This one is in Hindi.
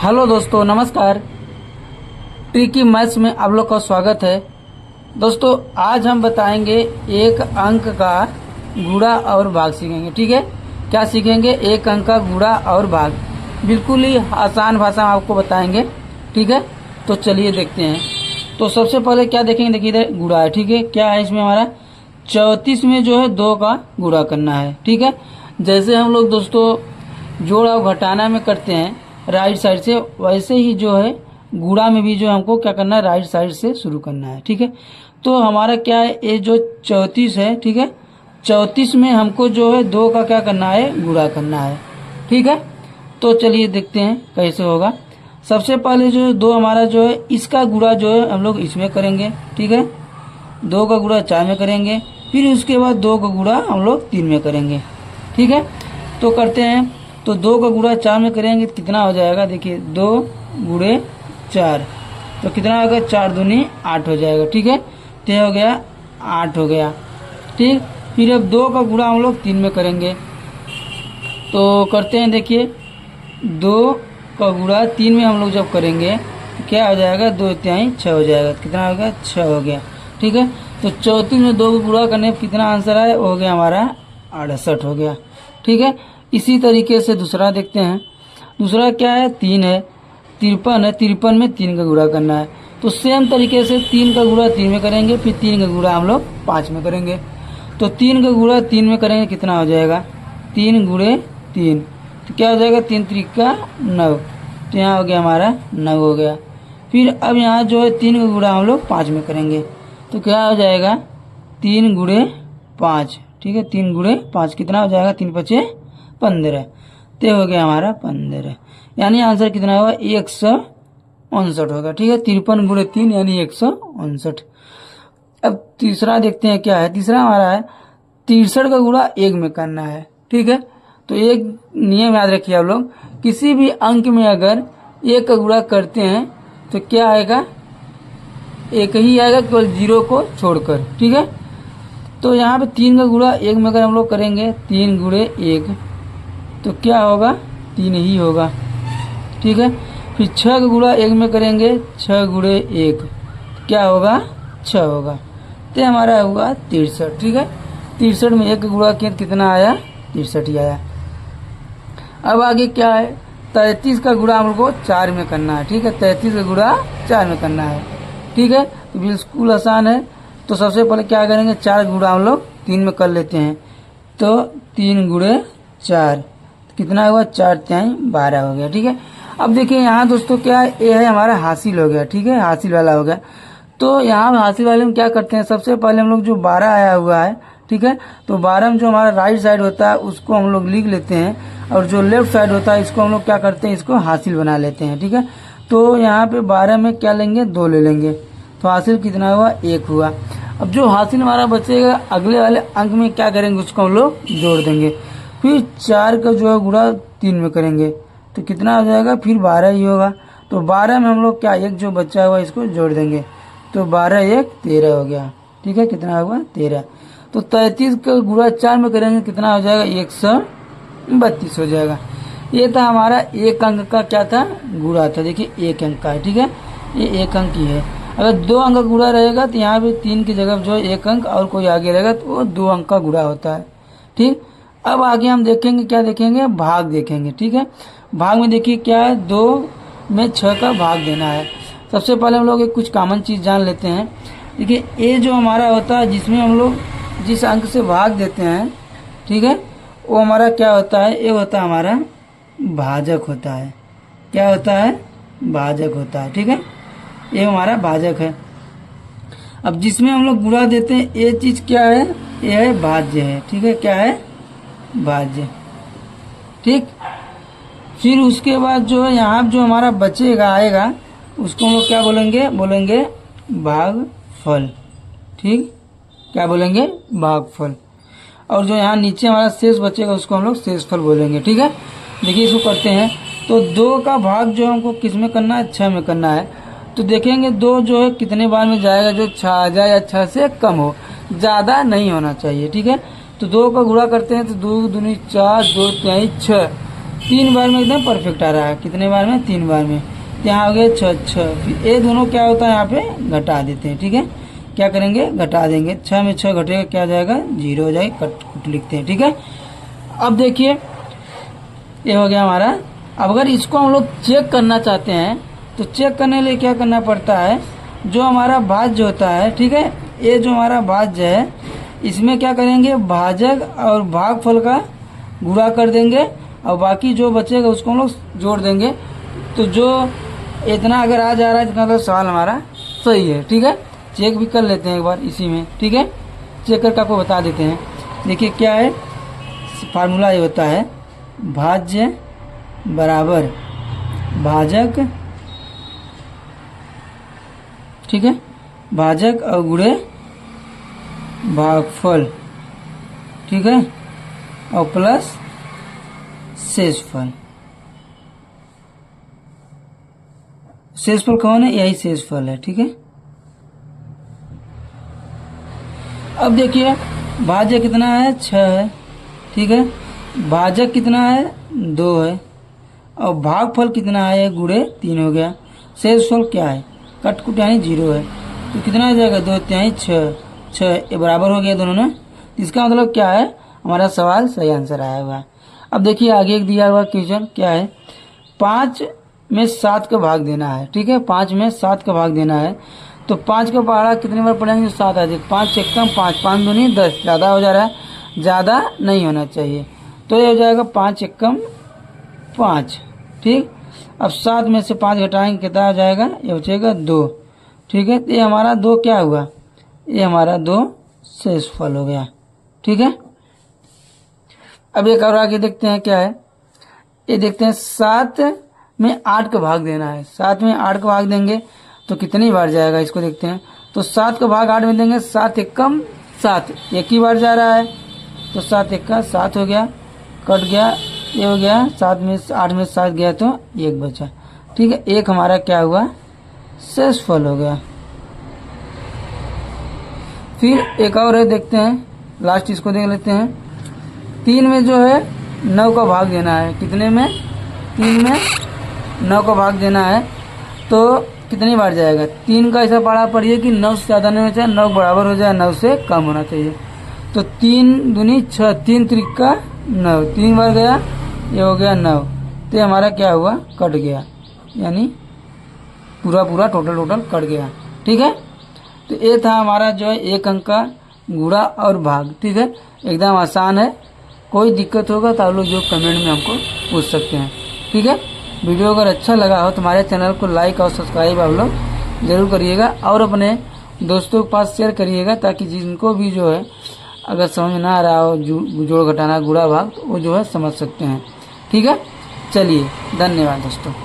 हेलो दोस्तों, नमस्कार। ट्रिकी मैथ्स में आप लोग का स्वागत है। दोस्तों, आज हम बताएंगे एक अंक का गुणा और भाग सीखेंगे। ठीक है, क्या सीखेंगे? एक अंक का गुणा और भाग। बिल्कुल ही आसान भाषा में आपको बताएंगे। ठीक है, तो चलिए देखते हैं। तो सबसे पहले क्या देखेंगे? देखिए इधर गुणा है। ठीक है, क्या है इसमें हमारा 34 में जो है 2 का गुणा करना है। ठीक है, जैसे हम लोग दोस्तों जोड़ और घटाना में करते हैं राइट साइड से, वैसे ही जो है गुणा में भी जो हमको क्या करना है, राइट साइड से शुरू करना है। ठीक है, तो हमारा क्या है, ये जो 34 है, ठीक है, 34 में हमको जो है 2 का क्या करना है, गुणा करना है। ठीक है, तो चलिए देखते हैं कैसे होगा। सबसे पहले जो 2 हमारा जो है इसका गुणा जो है हम लोग इसमें करेंगे। ठीक है, 2 का गुणा 4 में करेंगे, फिर उसके बाद 2 का गुणा हम लोग 3 में करेंगे। ठीक है, तो करते हैं। तो 2 का गुणा 4 में करेंगे तो कितना हो जाएगा? देखिए 2 गुणे 4 तो कितना होगा? 4 दूनी 8 हो जाएगा। ठीक है, तो हो गया 8 हो गया। ठीक, फिर अब 2 का गुणा हम लोग 3 में करेंगे। तो करते हैं। देखिए 2 का गुणा 3 में हम लोग जब करेंगे तो क्या हो जाएगा? 2 तिहाई 6 हो जाएगा। कितना हो गया? 6 हो गया। ठीक है, तो 34 में 2 का गुणा करने पर कितना आंसर आया? हो गया हमारा 68 हो गया। ठीक है, इसी तरीके से दूसरा देखते हैं। दूसरा क्या है? 3 है, 53 है, 53 में 3 का गुणा करना है। तो सेम तरीके से 3 का गुणा 3 में करेंगे, फिर 3 का गुणा हम लोग 5 में करेंगे। तो 3 का गुणा 3 में करेंगे, कितना हो जाएगा? 3 गुणे 3 तो क्या हो जाएगा? 3 त्रिका 9, तो यहाँ हो गया हमारा 9 हो गया। फिर अब यहाँ जो है 3 का गुणा हम लोग 5 में करेंगे, तो क्या हो जाएगा? 3 गुणे 5। ठीक है, 3 गुणे 5 कितना हो जाएगा? 3 पचे 15, तो हो गया हमारा 15। यानी आंसर कितना होगा? 159 होगा। ठीक है, 53 गुणे 3 यानी 159। अब तीसरा देखते हैं क्या है। तीसरा हमारा है 63 का गुणा 1 में करना है। ठीक है, तो एक नियम याद रखिए आप लोग, किसी भी अंक में अगर 1 का गुणा करते हैं तो क्या आएगा? 1 ही आएगा, केवल 0 को छोड़कर। ठीक है, तो यहाँ पे 3 का गुणा 1 में अगर हम लोग करेंगे, 3 गुणे 1 तो क्या होगा? 3 ही होगा। ठीक है, फिर 6 का गुणा 1 में करेंगे, 6 गुणे 1 क्या होगा? 6 होगा, तो हमारा हुआ 63। ठीक है, 63 में 1 का गुणा किया कितना आया? 63 ही आया। अब आगे क्या है? 33 का गुणा हम लोग को 4 में करना है। ठीक है, 33 का गुणा 4 में करना है। ठीक है, तो बिल्कुल आसान है। तो सबसे पहले क्या करेंगे? 4 का गुणा हम लोग 3 में कर लेते हैं, तो 3 गुणे 4 कितना हुआ? 4 तिहाई 12 हो गया। ठीक है, अब देखिए यहाँ दोस्तों क्या है, ये है हमारा हासिल हो गया। ठीक है, हासिल वाला हो गया। तो यहाँ हासिल वाले में क्या करते हैं? सबसे पहले हम लोग जो 12 आया हुआ है, ठीक है, तो 12 में जो हमारा राइट साइड होता है उसको हम लोग लिख लेते हैं, और जो लेफ्ट साइड होता है इसको हम लोग क्या करते हैं? इसको हासिल बना लेते हैं। ठीक है, तो यहाँ पे 12 में क्या लेंगे? 2 ले लेंगे, तो हासिल कितना हुआ? 1 हुआ। अब जो हासिल हमारा बचेगा अगले वाले अंक में क्या करेंगे? उसको हम लोग जोड़ देंगे। फिर 4 का जो है गुणा 3 में करेंगे, तो कितना हो जाएगा? फिर 12 ही होगा। तो 12 में हम लोग क्या, 1 जो बचा हुआ इसको जोड़ देंगे, तो 12 1 13 हो गया। ठीक है, कितना होगा? 13। तो 33 का गुणा 4 में करेंगे, कितना हो जाएगा? 132 हो जाएगा। ये था हमारा एक अंक का क्या था? गुणा था। देखिए 1 अंक का है। ठीक है, ये 1 अंक ही है। अगर 2 अंक का गुणा रहेगा तो यहाँ पे 3 की जगह जो है 1 अंक और कोई आगे रहेगा तो वो 2 अंक का गुणा होता है। ठीक, अब आगे हम देखेंगे, क्या देखेंगे? भाग देखेंगे। ठीक है, भाग में देखिए क्या है, 2 में 6 का भाग देना है। सबसे पहले हम लोग एक कुछ कॉमन चीज़ जान लेते हैं। देखिए ये जो हमारा होता है, जिसमें हम लोग जिस अंक से भाग देते हैं, ठीक है, वो हमारा क्या होता है? ये होता है हमारा भाजक होता है। क्या होता है? भाजक होता है। ठीक है, ये हमारा भाजक है। अब जिसमें हम लोग गुणा देते हैं ये चीज़ क्या है? ये है भाज्य है। ठीक है, क्या है? भाज्य। ठीक, फिर उसके बाद जो है यहाँ जो हमारा बचेगा आएगा उसको हम लोग क्या बोलेंगे? बोलेंगे भागफल। ठीक, क्या बोलेंगे? भागफल। और जो यहाँ नीचे हमारा शेष बचेगा उसको हम लोग शेषफल बोलेंगे। ठीक है, देखिए इसको करते हैं। तो 2 का भाग जो हमको किस में करना है? 6 में करना है। तो देखेंगे 2 जो है कितने बार में जाएगा? जो 6 आ जाए या 6 से कम हो, ज़्यादा नहीं होना चाहिए। ठीक है, तो 2 का गुणा करते हैं तो 2 दूनी 4, 2 तिहाई 6, 3 बार में एकदम परफेक्ट आ रहा है। कितने बार में? 3 बार में। तो यहाँ हो गया 6 6। फिर ये दोनों क्या होता है यहाँ पे घटा देते हैं। ठीक है, क्या करेंगे? घटा देंगे। 6 में 6 घटेगा, क्या आ जाएगा? 0 हो जाएगा। कट कुट लिखते हैं। ठीक है, अब देखिए ये हो गया हमारा। अब अगर इसको हम लोग चेक करना चाहते हैं तो चेक करने के लिए क्या करना पड़ता है? जो हमारा भाज्य होता है, ठीक है, ये जो हमारा भाज्य है इसमें क्या करेंगे? भाजक और भागफल का गुणा कर देंगे और बाकी जो बचेगा उसको हम लोग जोड़ देंगे। तो जो इतना अगर आ जा रहा है जितना, तो सवाल हमारा सही है। ठीक है, चेक भी कर लेते हैं एक बार इसी में। ठीक है, चेक करके आपको बता देते हैं। देखिए क्या है फार्मूला, ये होता है भाज्य बराबर भाजक, ठीक है, भाजक और गुणे भागफल, ठीक है, और प्लस शेषफल। शेषफल कौन है? यही शेषफल है। ठीक है, अब देखिए भाज्य कितना है? 6 है। ठीक है, भाजक कितना है? 2 है। और भागफल कितना है? गुणे 3 हो गया। शेषफल क्या है? कटकुट यानी 0 है। तो कितना हो जाएगा? 2 तिहाई 6 6, ये बराबर हो गया दोनों ने। इसका मतलब क्या है? हमारा सवाल सही आंसर आया हुआ। अब देखिए आगे एक दिया हुआ क्वेश्चन क्या है? 5 में 7 का भाग देना है। ठीक है, 5 में 7 का भाग देना है। तो 5 का पहाड़ा कितने बार पढ़ेंगे? 7 आ जाएगा। 5 एकम 5, 5 दूनी 10, ज़्यादा हो जा रहा है, ज़्यादा नहीं होना चाहिए। तो ये हो जाएगा 5 एकम 5। ठीक, अब 7 में से 5 घटाएंगे, कितना हो जाएगा? ये बचेगा 2। ठीक है, तो ये हमारा 2 क्या हुआ? ये हमारा 2 शेषफल हो गया। ठीक है, अब एक और आगे देखते हैं क्या है। ये देखते हैं 7 में 8 का भाग देना है। 7 में 8 का भाग देंगे तो कितनी बार जाएगा? इसको देखते हैं। तो 7 का भाग 8 में देंगे, 7 एकम 7, एक ही बार जा रहा है। तो 7 एकम 7 हो गया, कट गया, ये हो गया। 7 में 8 में 7 गया तो 1 बचा। ठीक है, एक हमारा क्या हुआ? शेषफल हो गया। फिर एक और है, देखते हैं लास्ट, इसको देख लेते हैं। 3 में जो है 9 का भाग देना है। कितने में? 3 में 9 का भाग देना है। तो कितनी बार जाएगा? 3 का ऐसा पढ़ा पढ़िए कि 9 से ज़्यादा नहीं होना चाहिए, 9 बराबर हो जाए, 9 से कम होना चाहिए। तो 3 दूनी 6, 3 त्रिका 9, 3 बार गया, ये हो गया 9। तो हमारा क्या हुआ? कट गया, यानी पूरा टोटल कट गया। ठीक है, तो ये था हमारा जो है 1 अंक का गुणा और भाग। ठीक है, एकदम आसान है। कोई दिक्कत होगा तो आप लोग जो कमेंट में हमको पूछ सकते हैं। ठीक है, वीडियो अगर अच्छा लगा हो तो हमारे चैनल को लाइक और सब्सक्राइब आप लोग जरूर करिएगा और अपने दोस्तों के पास शेयर करिएगा, ताकि जिनको भी जो है अगर समझ ना आ रहा हो जोड़ घटाना गुणा भाग, तो वो जो है समझ सकते हैं। ठीक है, चलिए धन्यवाद दोस्तों।